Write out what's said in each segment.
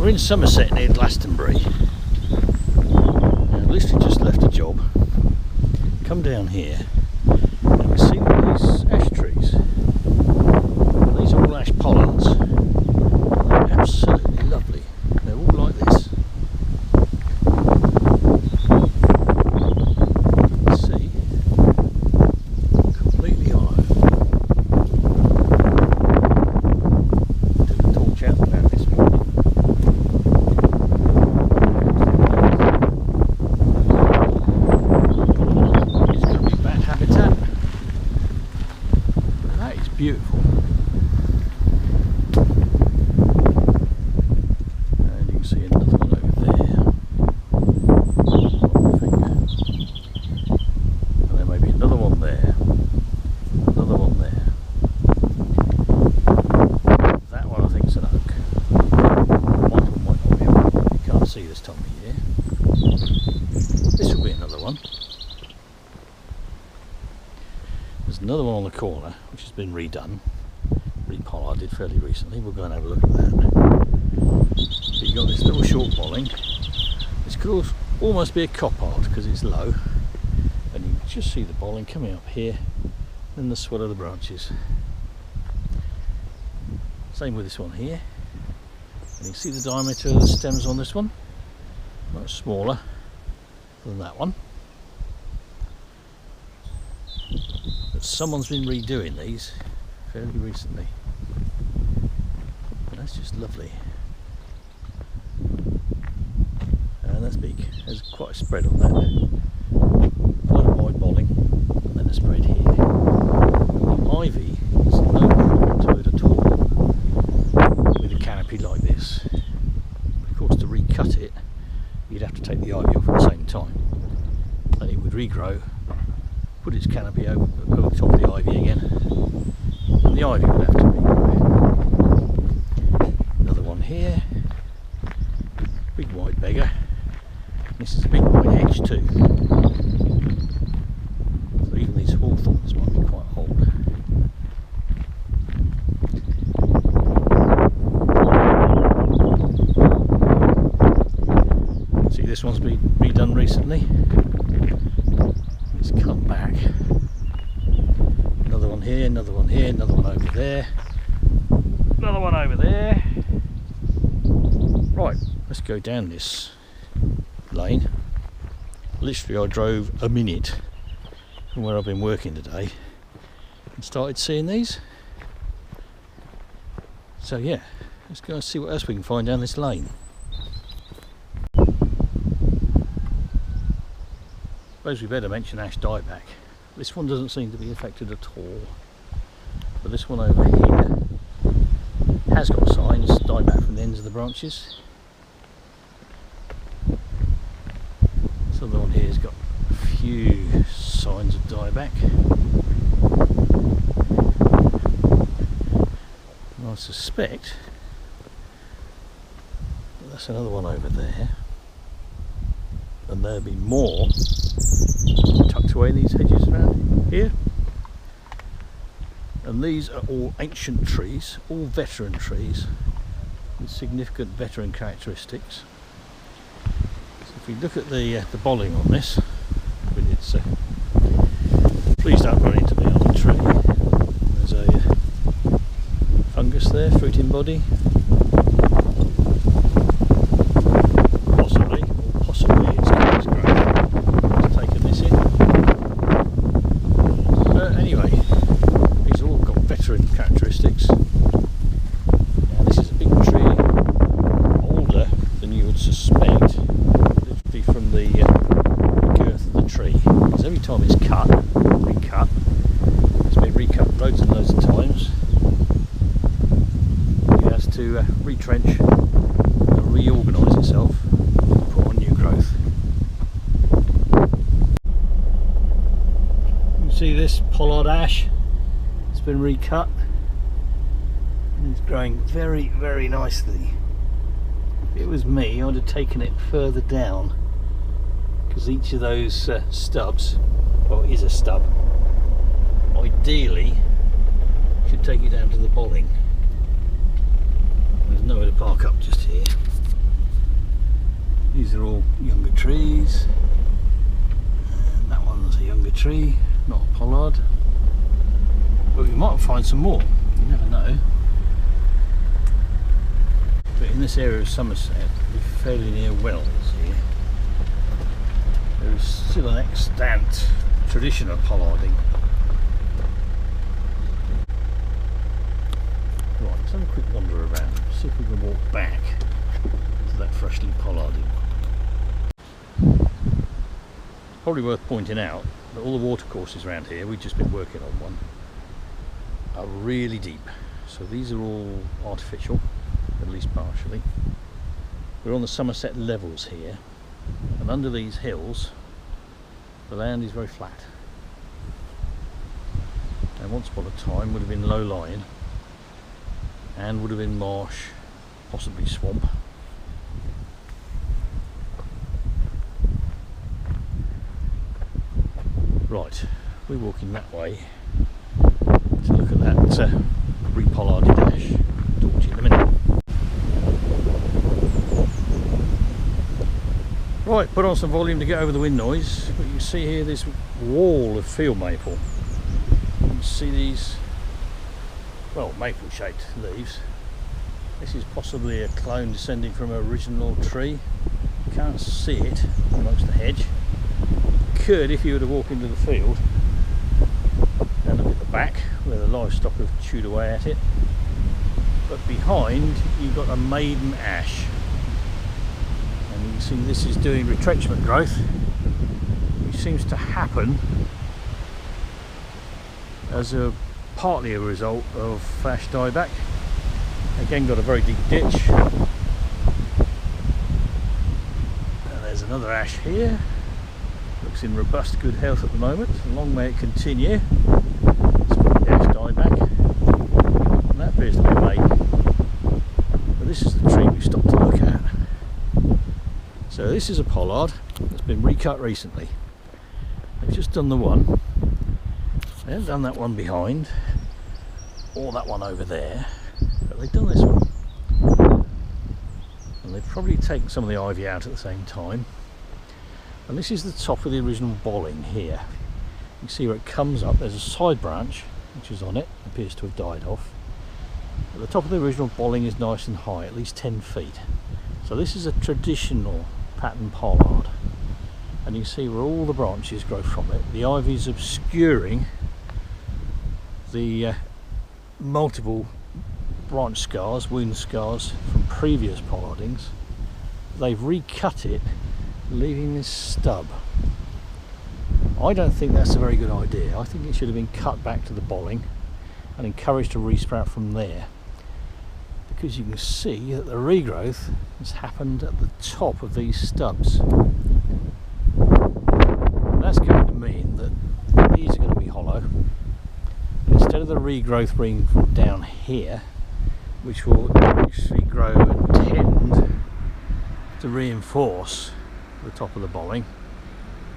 We're in Somerset near Glastonbury. I've literally just left a job. Come down here and we see all these ash trees. These are all ash pollards. They're absolutely lovely. They're all like this. See? Completely hollow. Took the torch out about this morning. Beautiful. And you can see another one over there. And there may be another one there. Another one there. That one I think is an oak. Might or might not be. You can't see this time of year. This will be another one. There's another one on the corner which has been redone, repollarded fairly recently. We'll go and have a look at that. So you've got this little short bolling. This could almost be a coppard because it's low, and you can just see the bolling coming up here and the swell of the branches. Same with this one here. And you can see the diameter of the stems on this one, much smaller than that one. Someone's been redoing these fairly recently. But that's just lovely. And that's big. There's quite a spread on that. Quite a wide bolling, and then a spread here. The ivy is no problem to it at all with a canopy like this. Of course, to recut it, you'd have to take the ivy off at the same time. Then it would regrow, put its canopy over the top of the ivy again, and the ivy would have to regrow. Another one here, big white beggar. This is a big white hedge too, so even these hawthorns might be quite old. See, this one's been redone recently. It's come back. Another one here, another one here, another one over there, another one over there. Right, let's go down this lane. Literally I drove a minute from where I've been working today and started seeing these. So yeah, let's go and see what else we can find down this lane. Suppose we better mention ash dieback. This one doesn't seem to be affected at all, but this one over here has got signs dieback from the ends of the branches. This other one here has got a few signs of dieback. And I suspect that's another one over there, and there'll be more tucked away in these hedges around here. And these are all ancient trees, all veteran trees with significant veteran characteristics. So if we look at the bolling on this, with its please don't run into me on the tree. There's a fungus there, fruiting body. Possibly it's cactus growth. It's taken this in. Anyway, these have all got veteran characteristics. Now this is a big tree, older than you would suspect, literally from the girth of the tree. Because every time it's cut, recut, it's been recut loads and loads of times. It has to retrench and reorganise itself and put on new growth. You can see this pollard ash. It's been recut and it's growing very, very nicely. If it was me, I'd have taken it further down, because each of those stubs, well, it is a stub, ideally should take it down to the bolling. There's nowhere to park up just here. These are all younger trees. And that one's a younger tree, not a pollard. But we might find some more, you never know. But in this area of Somerset, we're fairly near wells here. There is still an extant tradition of pollarding. Right, let's have a quick wander around, see if we can walk back to that freshly pollarding. Probably worth pointing out that all the watercourses around here, we've just been working on one, are really deep. So these are all artificial, at least partially. We're on the Somerset levels here, and under these hills the land is very flat, and once upon a time would have been low-lying and would have been marsh, possibly swamp. Right, we're walking that way to look at that re-pollarded ash. Talk to you in a minute. Right, put on some volume to get over the wind noise. But you can see here this wall of field maple. You can see these, well, maple shaped leaves. This is possibly a clone descending from an original tree. You can't see it amongst the hedge. Could if you were to walk into the field and look at the back where the livestock have chewed away at it, but behind you've got a maiden ash, and you can see this is doing retrenchment growth, which seems to happen as partly a result of ash dieback. Again, got a very deep ditch, and there's another ash here. Looks in robust good health at the moment, and long may it continue. Let's put the ash dieback, and that appears to be a maiden. But this is the tree we stopped to look at. So this is a pollard that's been recut recently. They've just done the one. They haven't done that one behind, or that one over there, but they've done this one. And they've probably taken some of the ivy out at the same time. And this is the top of the original bolling here. You can see where it comes up, there's a side branch which is on it, appears to have died off. But the top of the original bolling is nice and high, at least 10 feet. So this is a traditional pattern pollard. And you can see where all the branches grow from it. The ivy is obscuring the multiple branch scars, wound scars from previous pollardings. They've recut it, leaving this stub. I don't think that's a very good idea. I think it should have been cut back to the bolling and encouraged to resprout from there, because you can see that the regrowth has happened at the top of these stubs. And that's going to mean that these are going to be hollow. Instead of the regrowth being from down here, which will actually grow and tend to reinforce the top of the bolling,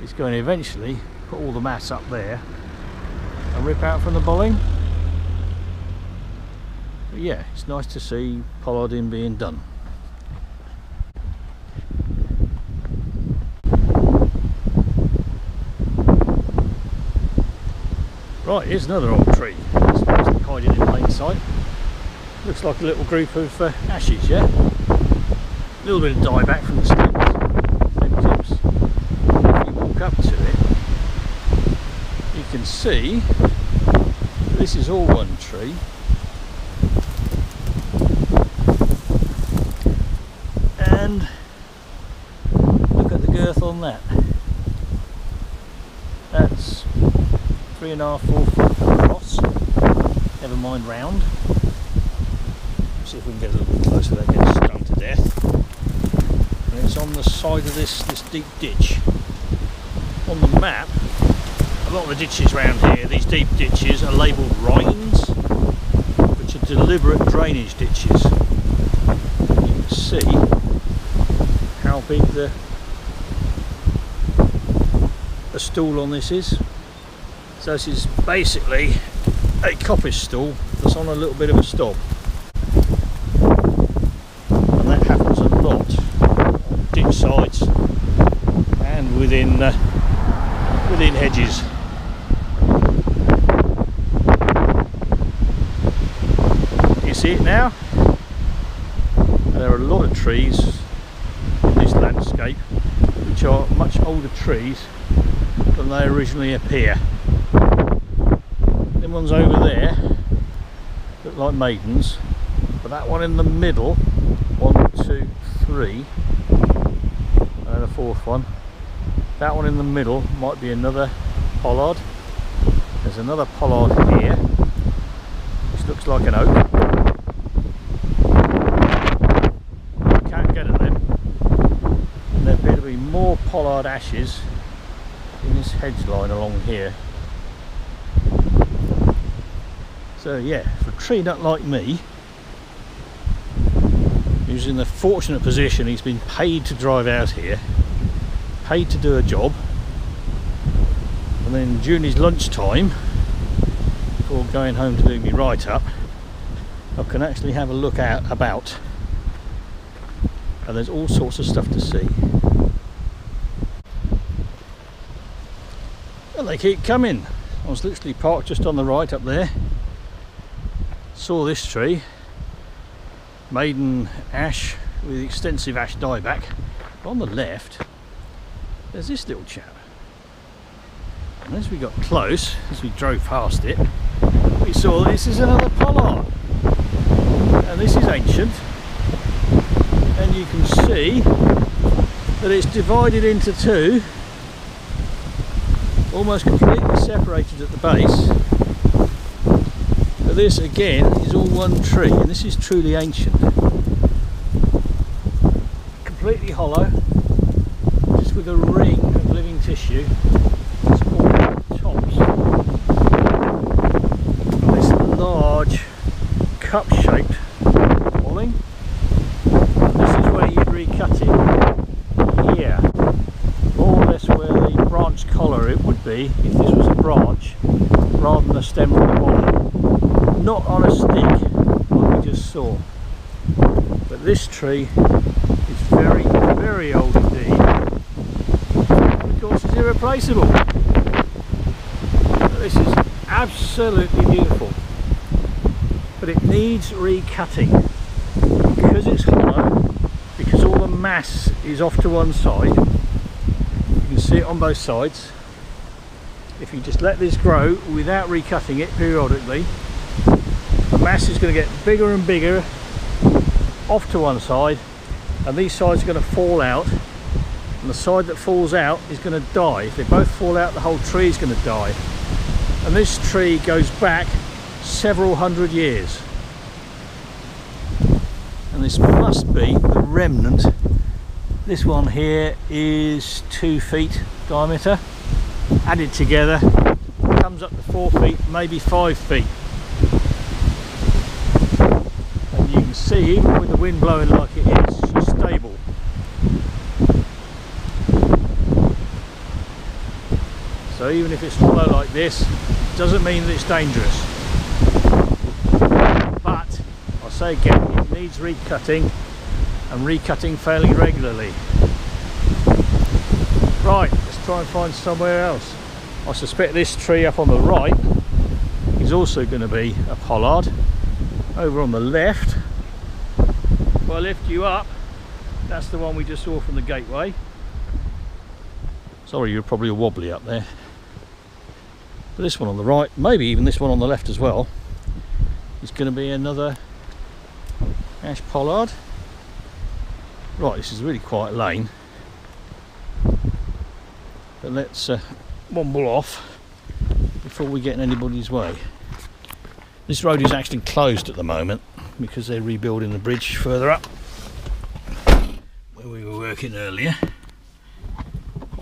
it's going to eventually put all the mass up there and rip out from the bolling. But yeah, it's nice to see pollarding being done. Right, here's another old tree. It's mostly hiding in plain sight. Looks like a little group of ashes, yeah? A little bit of dieback from the stems. If you walk up to it, you can see this is all one tree. And look at the girth on that. That's 3.5, 4 foot across, never mind round. See if we can get a little bit closer without getting stung to death. And it's on the side of this deep ditch. On the map, a lot of the ditches around here, these deep ditches, are labelled rinds, which are deliberate drainage ditches. You can see how big the stool on this is. So this is basically a coppice stool that's on a little bit of a stub. And that happens a lot on ditch sides within hedges. Do you see it now? And there are a lot of trees in this landscape which are much older trees than they originally appear. Them ones over there look like maidens, but that one in the middle, 1, 2, 3, and a fourth one, that one in the middle might be another pollard. There's another pollard here which looks like an oak. You can't get at them, and there appear to be more pollard ashes in this hedge line along here. So yeah, for a tree nut like me, who's in the fortunate position he's been paid to drive out here, paid to do a job, and then during his lunchtime, before going home to do me write-up, I can actually have a look out about, and there's all sorts of stuff to see. And they keep coming. I was literally parked just on the right up there, saw this tree, maiden ash with extensive ash dieback. On the left there's this little chap, and as we got close, as we drove past it, we saw this is another pollard, and this is ancient, and you can see that it's divided into two, almost completely separated at the base. But this again is all one tree, and this is truly ancient, completely hollow, just with a ring of living tissue supporting the tops of this large cup-shaped boiling. This is where you'd recut it here, more or less where the branch collar it would be if this was a branch rather than a stem from the bottom. Not on a stick like we just saw, but this tree is very, very old indeed. Of course, it's irreplaceable. This is absolutely beautiful, but it needs recutting because it's hollow, because all the mass is off to one side. You can see it on both sides. If you just let this grow without recutting it periodically, the mass is going to get bigger and bigger off to one side, and these sides are going to fall out, and the side that falls out is going to die. If they both fall out, the whole tree is going to die. And this tree goes back several hundred years, and this must be the remnant. This one here is 2 feet diameter, added together comes up to 4 feet, maybe 5 feet. And you can see, even with the wind blowing like it is, she's stable. So even if it's hollow like this, it doesn't mean that it's dangerous. But I'll say again, it needs recutting, and recutting fairly regularly. Right, let's try and find somewhere else. I suspect this tree up on the right is also going to be a pollard. Over on the left, if I lift you up, that's the one we just saw from the gateway. Sorry, you're probably wobbly up there. But this one on the right, maybe even this one on the left as well, is going to be another ash pollard. Right, this is a really quiet lane, but let's womble off before we get in anybody's way. This road is actually closed at the moment because they're rebuilding the bridge further up where we were working earlier.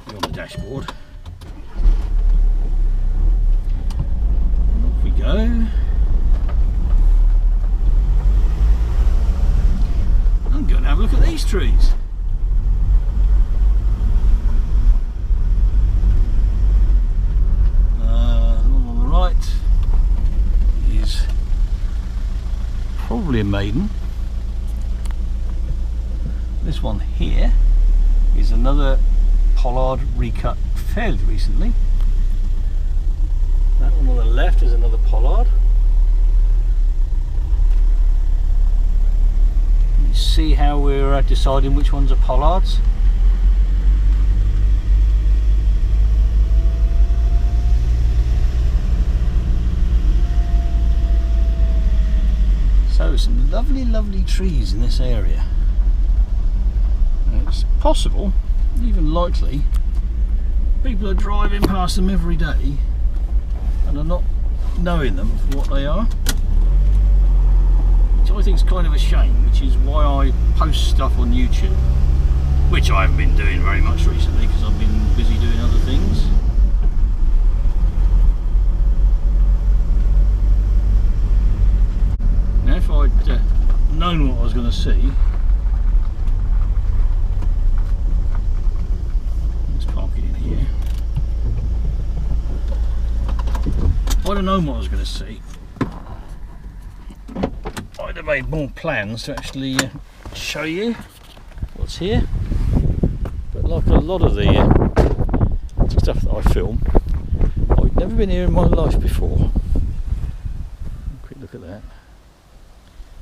On the dashboard. And off we go. I'm going to have a look at these trees. The one on the right is probably a maiden. This one here is another pollard recut fairly recently. That one on the left is another pollard. You see how we're deciding which ones are pollards? So some lovely trees in this area. And it's possible, even likely, people are driving past them every day and are not knowing them for what they are, which I think is kind of a shame, which is why I post stuff on YouTube, which I haven't been doing very much recently because I've been busy doing other things. Now if I'd known what I was going to see, let's park it in here. If I'd have known what I was going to see, I'd have made more plans to actually show you what's here. But like a lot of the stuff that I film, I've never been here in my life before. Quick look at that.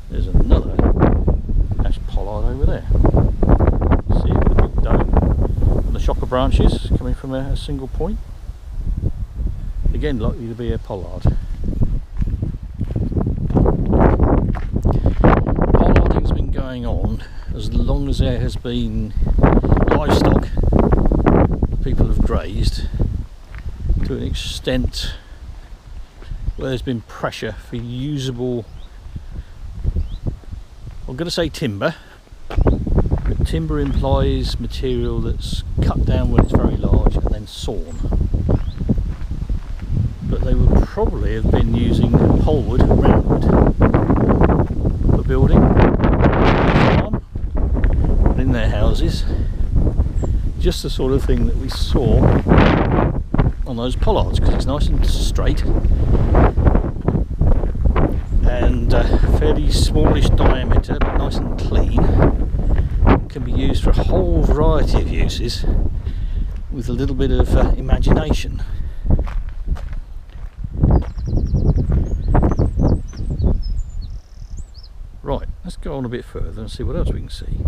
There's another ash pollard over there. See it with the big dome and the shocker branches coming from a single point. Again, likely to be a pollard. Pollarding's been going on as long as there has been livestock people have grazed, to an extent where there's been pressure for usable, I'm going to say timber, but timber implies material that's cut down when it's very large and then sawn. But they would probably have been using polewood, roundwood, for building, farm, and in their houses. Just the sort of thing that we saw on those pollards, because it's nice and straight and fairly smallish diameter, but nice and clean. Can be used for a whole variety of uses with a little bit of imagination. Right, let's go on a bit further and see what else we can see.